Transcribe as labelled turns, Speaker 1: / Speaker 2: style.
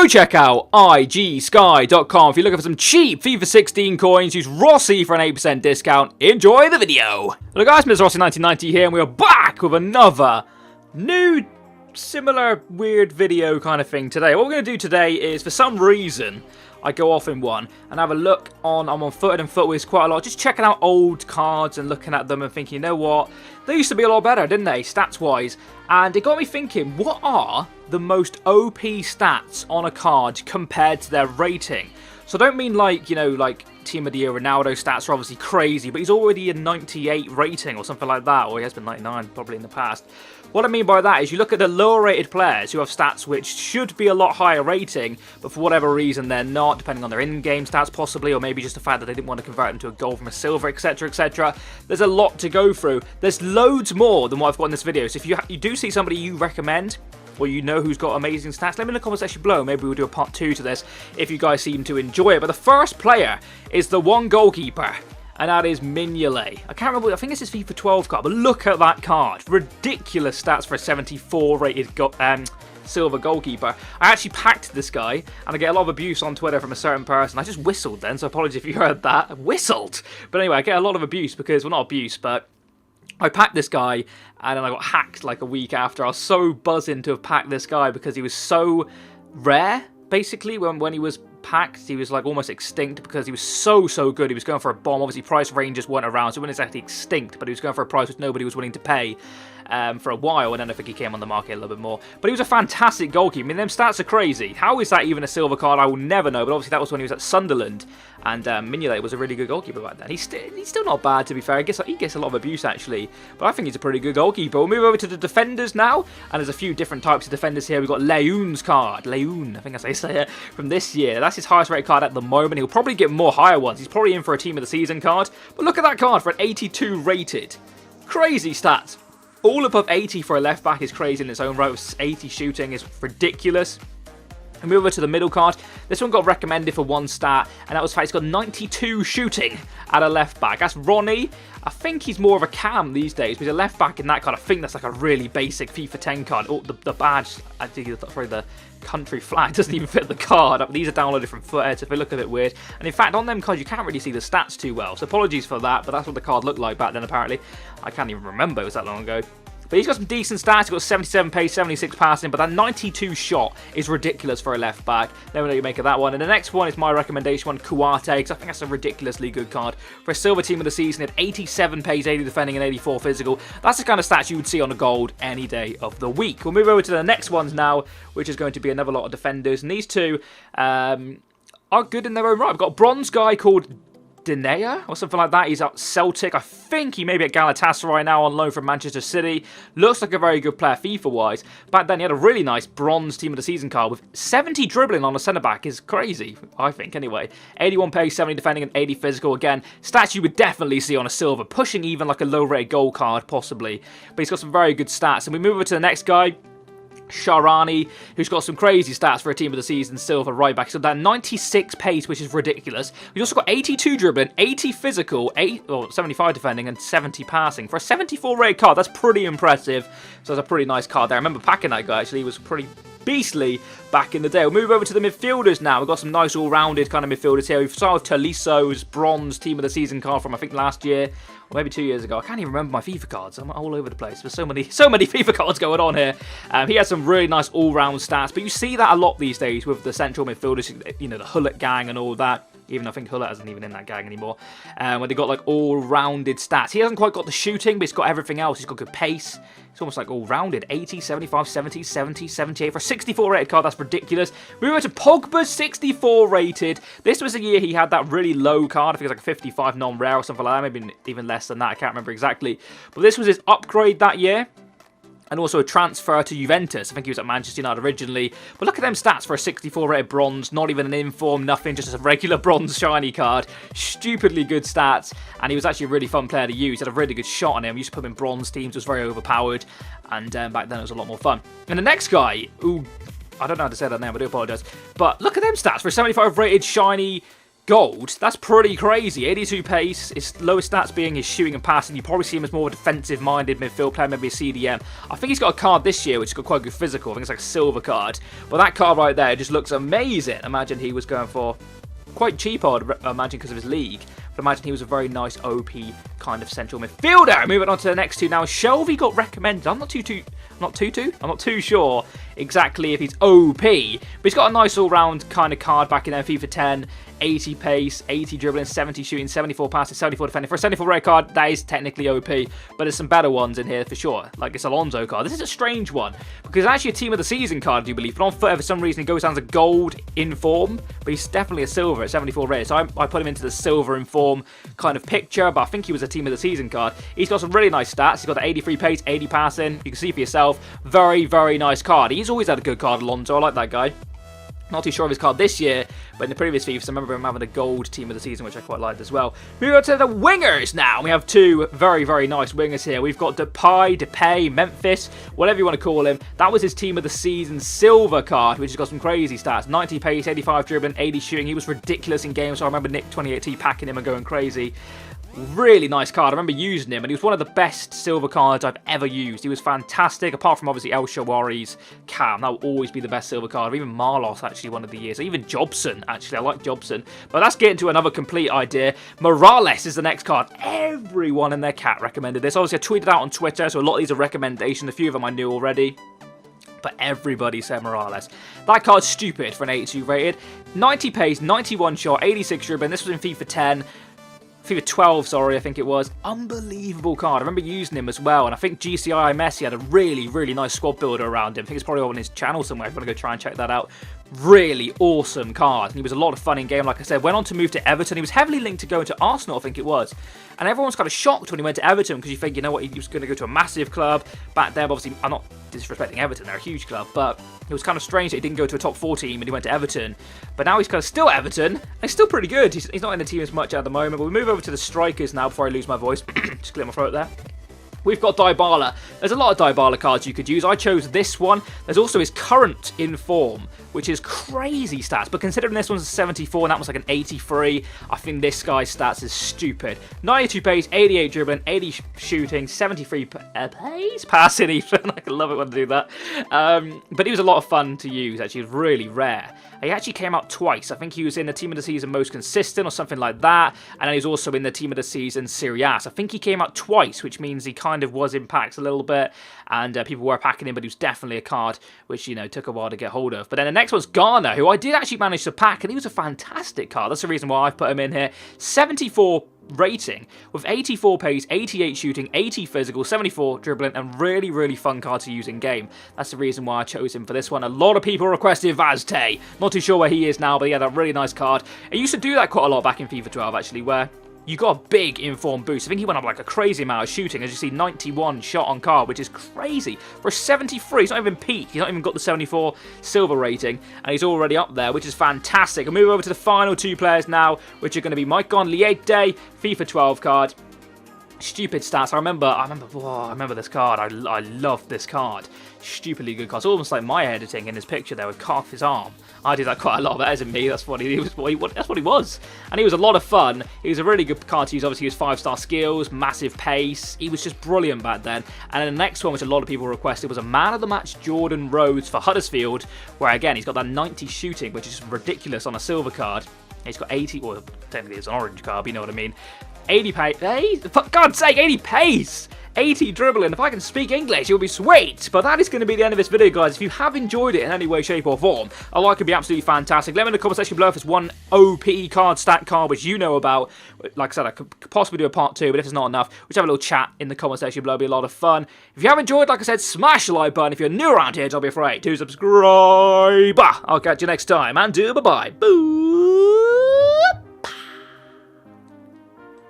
Speaker 1: Go check out igsky.com if you're looking for some cheap FIFA 16 coins. Use Rossi for an 8% discount. Enjoy the video. Hello guys, Mr. Rossi 1990 here, and we are back with another new, similar, weird video kind of thing today. What we're going to do today is, for some reason, I go off in one and have a look on, I'm on Footed and Footwiz quite a lot, just checking out old cards and looking at them and thinking, you know what, they used to be a lot better, didn't they, stats-wise? And it got me thinking, what are the most OP stats on a card compared to their rating? So I don't mean like, you know, like Team of the Year Ronaldo stats are obviously crazy, but he's already a 98 rating or something like that, or he has been 99 probably in the past. What I mean by that is you look at the lower rated players who have stats which should be a lot higher rating, but for whatever reason they're not, depending on their in-game stats possibly, or maybe just the fact that they didn't want to convert them to a gold from a silver, etc, etc. There's a lot to go through. There's loads more than what I've got in this video, so if you do see somebody you recommend, or you know who's got amazing stats, let me know in the comment section below. Maybe we'll do a part 2 to this if you guys seem to enjoy it. But the first player is the one goalkeeper, and that is MIGNOLET. I can't remember, I think it's his FIFA 12 card, but look at that card. Ridiculous stats for a 74 rated silver goalkeeper. I actually packed this guy, and I get a lot of abuse on Twitter from a certain person. I just whistled then, so apologies if you heard that. I whistled! But anyway, I get a lot of abuse because, well, not abuse, but I packed this guy, and then I got hacked like a week after. I was so buzzing to have packed this guy because he was so rare, basically, when he was packed. He was like almost extinct because he was so good. He was going for a bomb. Obviously, price ranges weren't around, so he wasn't exactly extinct, but he was going for a price which nobody was willing to pay for a while, and then I think he came on the market a little bit more. But he was a fantastic goalkeeper. I mean, them stats are crazy. How is that even a silver card? I will never know, but obviously that was when he was at Sunderland, and MIGNOLET was a really good goalkeeper back then. He's still not bad, to be fair. He gets a lot of abuse, actually, but I think he's a pretty good goalkeeper. We'll move over to the defenders now, and there's a few different types of defenders here. We've got Leun's card. Leun, I think I say it, from this year. That's his highest rated card at the moment. He'll probably get more higher ones. He's probably in for a Team of the Season card, but look at that card for an 82 rated. Crazy stats. All above 80 for a left back is crazy in its own right. 80 shooting is ridiculous. And move over to the middle card. This one got recommended for one stat, and that was the fact he's got 92 shooting at a left back. That's Ronnie. I think he's more of a cam these days, but he's a left back in that card. I think that's like a really basic FIFA 10 card. Oh, the badge, I think sorry, the country flag doesn't even fit the card. These are downloaded from Footed, so they look a bit weird. And in fact, on them cards, you can't really see the stats too well. So apologies for that, but that's what the card looked like back then, apparently. I can't even remember, it was that long ago. But he's got some decent stats. He's got 77 pace, 76 passing, but that 92 shot is ridiculous for a left back. Let me know what you make of that one. And the next one is my recommendation one, Kuate, because I think that's a ridiculously good card. For a silver Team of the Season, at 87 pace, 80 defending, and 84 physical. That's the kind of stats you would see on a gold any day of the week. We'll move over to the next ones now, which is going to be another lot of defenders. And these two are good in their own right. I've got a bronze guy called Denea or something like that. He's at Celtic. I think he may be at Galatasaray now on loan from Manchester City. Looks like a very good player FIFA-wise. Back then he had a really nice bronze Team of the Season card with 70 dribbling on a centre-back. Is crazy, I think, anyway. 81 pace, 70 defending, and 80 physical. Again, stats you would definitely see on a silver, pushing even like a low-rated gold card, possibly. But he's got some very good stats. And we move over to the next guy, Sharani, who's got some crazy stats for a Team of the Season silver right back. So that 96 pace, which is ridiculous. He's also got 82 dribbling, 80 physical, 75 defending, and 70 passing. For a 74 rated card, that's pretty impressive. So that's a pretty nice card there. I remember packing that guy, actually. He was pretty beastly back in the day. We'll move over to the midfielders now. We've got some nice all-rounded kind of midfielders here. We've started Toliso's bronze Team of the Season card from, I think, last year, or maybe 2 years ago. I can't even remember my FIFA cards. I'm all over the place. There's so many FIFA cards going on here. He has some really nice all-round stats, but you see that a lot these days with the central midfielders, you know, the Hullet gang and all that. Even I think Hullet isn't even in that gang anymore. Where they got like all-rounded stats. He hasn't quite got the shooting, but he's got everything else. He's got good pace. It's almost like all-rounded. 80, 75, 70, 70, 78. For a 64 rated card, that's ridiculous. We went to Pogba's 64 rated. This was the year he had that really low card. I think it was like a 55 non-rare or something like that. Maybe even less than that. I can't remember exactly. But this was his upgrade that year. And also a transfer to Juventus. I think he was at Manchester United originally. But look at them stats for a 64 rated bronze. Not even an inform, nothing. Just a regular bronze shiny card. Stupidly good stats. And he was actually a really fun player to use. He had a really good shot on him. We used to put him in bronze teams. It was very overpowered. And back then it was a lot more fun. And the next guy, who I don't know how to say that name. I do apologise. But look at them stats for a 75 rated shiny gold. That's pretty crazy. 82 pace. His lowest stats being his shooting and passing. You probably see him as more of a defensive-minded midfield player, maybe a CDM. I think he's got a card this year which has got quite a good physical. I think it's like a silver card. But that card right there just looks amazing. Imagine he was going for quite cheap, I would imagine, because of his league. But imagine he was a very nice OP kind of central midfielder. Moving on to the next two now. Shelby got recommended. I'm not too sure exactly if he's OP, but he's got a nice all-round kind of card back in there. FIFA 10, 80 pace, 80 dribbling, 70 shooting, 74 passing, 74 defending. For a 74 rare card, that is technically OP, but there's some better ones in here for sure. Like this Alonso card. This is a strange one because it's actually a team of the season card, I do believe. But on foot, for some reason, he goes down as a gold in form, but he's definitely a silver at 74 rare. So I put him into the silver in form kind of picture, but I think he was a team of the season card. He's got some really nice stats. He's got the 83 pace, 80 passing. You can see for yourself. Very, very nice card. He's always had a good card, Alonso. I like that guy. Not too sure of his card this year, but in the previous FIFA, I remember him having a gold team of the season, which I quite liked as well. Moving on to the wingers now. We have two very, very nice wingers here. We've got Depay, Memphis, whatever you want to call him. That was his team of the season silver card, which has got some crazy stats. 90 pace, 85 dribbling, 80 shooting. He was ridiculous in games, so I remember Nick 2018 packing him and going crazy. Really nice card. I remember using him, and he was one of the best silver cards I've ever used. He was fantastic, apart from obviously El Shawari's Cam. That will always be the best silver card. Or even Marlos, actually, one of the years. Or even Jobson, actually. I like Jobson. But let's get into another complete idea. Morales is the next card. Everyone and their cat recommended this. Obviously, I tweeted out on Twitter, so a lot of these are recommendations. A few of them I knew already. But everybody said Morales. That card's stupid for an 82 rated. 90 pace, 91 shot, 86 dribbling. This was in FIFA 10. FIFA 12, sorry, I think it was. Unbelievable card. I remember using him as well. And I think GCI Messi had a really, really nice squad builder around him. I think it's probably on his channel somewhere if you want to go try and check that out. Really awesome card. And he was a lot of fun in game, like I said. Went on to move to Everton. He was heavily linked to going to Arsenal, I think it was. And everyone's kind of shocked when he went to Everton because you think, you know what, he was going to go to a massive club. Back there, obviously, I'm not disrespecting Everton. They're a huge club. But it was kind of strange that he didn't go to a top 4 team and he went to Everton. But now he's kind of still Everton. And he's still pretty good. He's not in the team as much at the moment. But we move over to the strikers now before I lose my voice. Just clear my throat there. We've got Dybala. There's a lot of Dybala cards you could use. I chose this one. There's also his current in form, which is crazy stats. But considering this one's a 74 and that was like an 83, I think this guy's stats is stupid. 92 pace, 88 dribbling, 80 shooting, 73 pace passing even. I love it when I do that. But he was a lot of fun to use, actually. He was really rare. He actually came out twice. I think he was in the Team of the Season Most Consistent or something like that. And then he's also in the Team of the Season Serie A. So I think he came out twice, which means he kind of was in packs a little bit. And people were packing him, but he was definitely a card which, you know, took a while to get hold of. But then the next one's Ghana, who I did actually manage to pack. And he was a fantastic card. That's the reason why I've put him in here. 74 rating with 84 pace, 88 shooting, 80 physical, 74 dribbling, and really, really fun card to use in game. That's the reason why I chose him for this one. A lot of people requested Vazte. Not too sure where he is now, but yeah, that really nice card. I used to do that quite a lot back in FIFA 12, actually, where you got a big informed boost. I think he went up like a crazy amount of shooting. As you see, 91 shot on card, which is crazy. For a 73, he's not even peaked. He's not even got the 74 silver rating, and he's already up there, which is fantastic. I'll move over to the final two players now, which are going to be MIGNOLET, FIFA 12 card. Stupid stats. I remember this card. I love this card. Stupidly good card. It's almost like my editing in his picture there with half his arm. I did that quite a lot. That isn't me. That's what he was. And he was a lot of fun. He was a really good card to use. Obviously, his 5-star skills, massive pace. He was just brilliant back then. And then the next one, which a lot of people requested, was a man of the match Jordan Rhodes for Huddersfield, where again he's got that 90 shooting, which is ridiculous on a silver card. He's got 80, well, technically it's an orange card, but you know what I mean. 80 pace, hey, for God's sake, 80 pace! 80 dribbling. If I can speak English, it would be sweet. But that is going to be the end of this video, guys. If you have enjoyed it in any way, shape, or form, a like would be absolutely fantastic. Let me know in the comment section below if there's one OP card, stat card, which you know about. Like I said, I could possibly do a part 2, but if it's not enough, we'll have a little chat in the comment section below. It'll be a lot of fun. If you have enjoyed, like I said, smash the like button. If you're new around here, don't be afraid to subscribe. I'll catch you next time, and bye-bye. Boo!